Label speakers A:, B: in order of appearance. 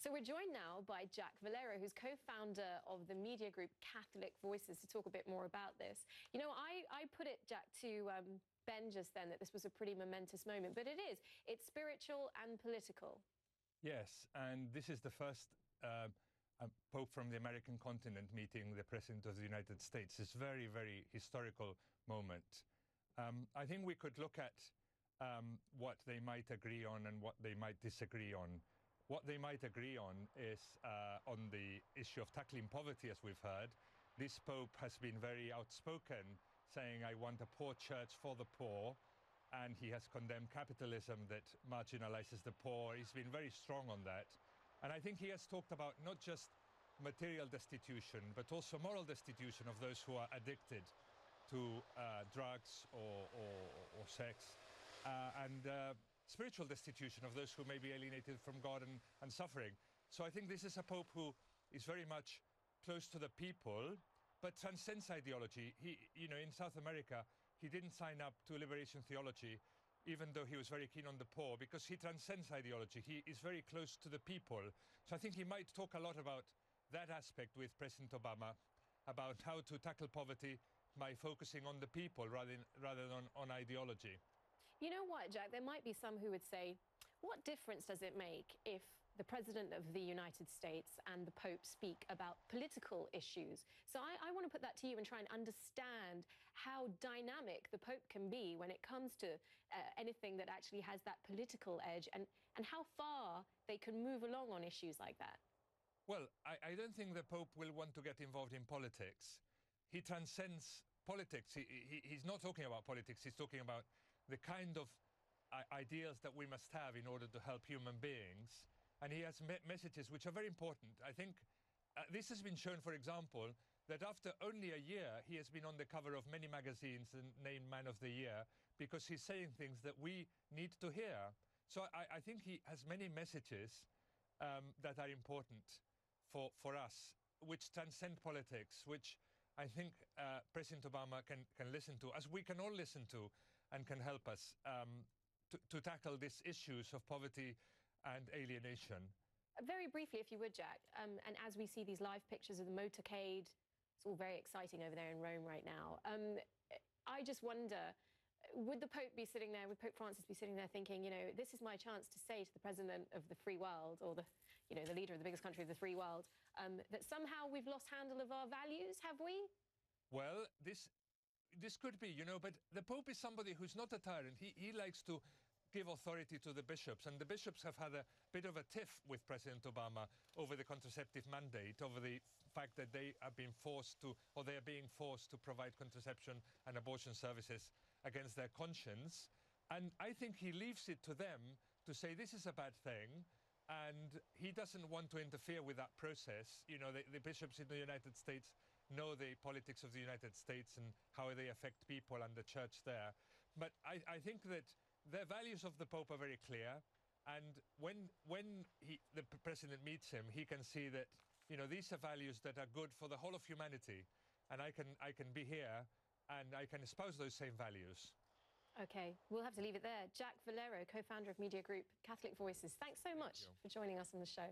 A: So we're joined now by Jack Valero, who's co-founder of the media group Catholic Voices, to talk a bit more about this. You know, I put it, Jack, to Ben just then that this was a pretty momentous moment, but it is. It's spiritual and political.
B: Yes, and this is the first Pope from the American continent meeting the President of the United States. It's a very, very historical moment. I think we could look at what they might agree on and what they might disagree on. What they might agree on is on the issue of tackling poverty, as we've heard. This Pope has been very outspoken, saying, I want a poor church for the poor, and he has condemned capitalism that marginalizes the poor. He's been very strong on that. And I think he has talked about not just material destitution, but also moral destitution of those who are addicted to drugs or sex, and spiritual destitution of those who may be alienated from God and suffering. So I think this is a Pope who is very much close to the people, but transcends ideology. He, you know, in South America, he didn't sign up to liberation theology, even though he was very keen on the poor, because he transcends ideology. He is very close to the people. So I think he might talk a lot about that aspect with President Obama, about how to tackle poverty by focusing on the people rather than on ideology.
A: You know what, Jack? There might be some who would say, what difference does it make if the President of the United States and the Pope speak about political issues? So I want to put that to you and try and understand how dynamic the Pope can be when it comes to anything that actually has that political edge, and how far they can move along on issues like that.
B: Well, I don't think the Pope will want to get involved in politics. He transcends politics. He's not talking about politics. He's talking about the kind of ideals that we must have in order to help human beings. And he has messages which are very important. I think this has been shown, for example, that after only a year, he has been on the cover of many magazines and named Man of the Year, because he's saying things that we need to hear. So I think he has many messages that are important for us, which transcend politics, which I think President Obama can listen to, as we can all listen to, and can help us to tackle these issues of poverty and alienation.
A: Very briefly, if you would, Jack, and as we see these live pictures of the motorcade, it's all very exciting over there in Rome right now. I just wonder, would the Pope be sitting there, would Pope Francis be sitting there thinking, you know, this is my chance to say to the President of the free world, or the leader of the biggest country of the free world, that somehow we've lost handle of our values, have we?
B: Well, this could be, you know, but the Pope is somebody who's not a tyrant. He likes to give authority to the bishops, and the bishops have had a bit of a tiff with President Obama over the contraceptive mandate, over the fact that they have been forced to, or they are being forced to provide contraception and abortion services against their conscience. And I think he leaves it to them to say this is a bad thing, and he doesn't want to interfere with that process. You know, the bishops in the United States know the politics of the United States and how they affect people and the church there. But I think that the values of the Pope are very clear, and when the President meets him, he can see that, you know, these are values that are good for the whole of humanity, and I can be here and I can espouse those same values.
A: OK, we'll have to leave it there. Jack Valero, co-founder of media group Catholic Voices, thanks so much for joining us on the show.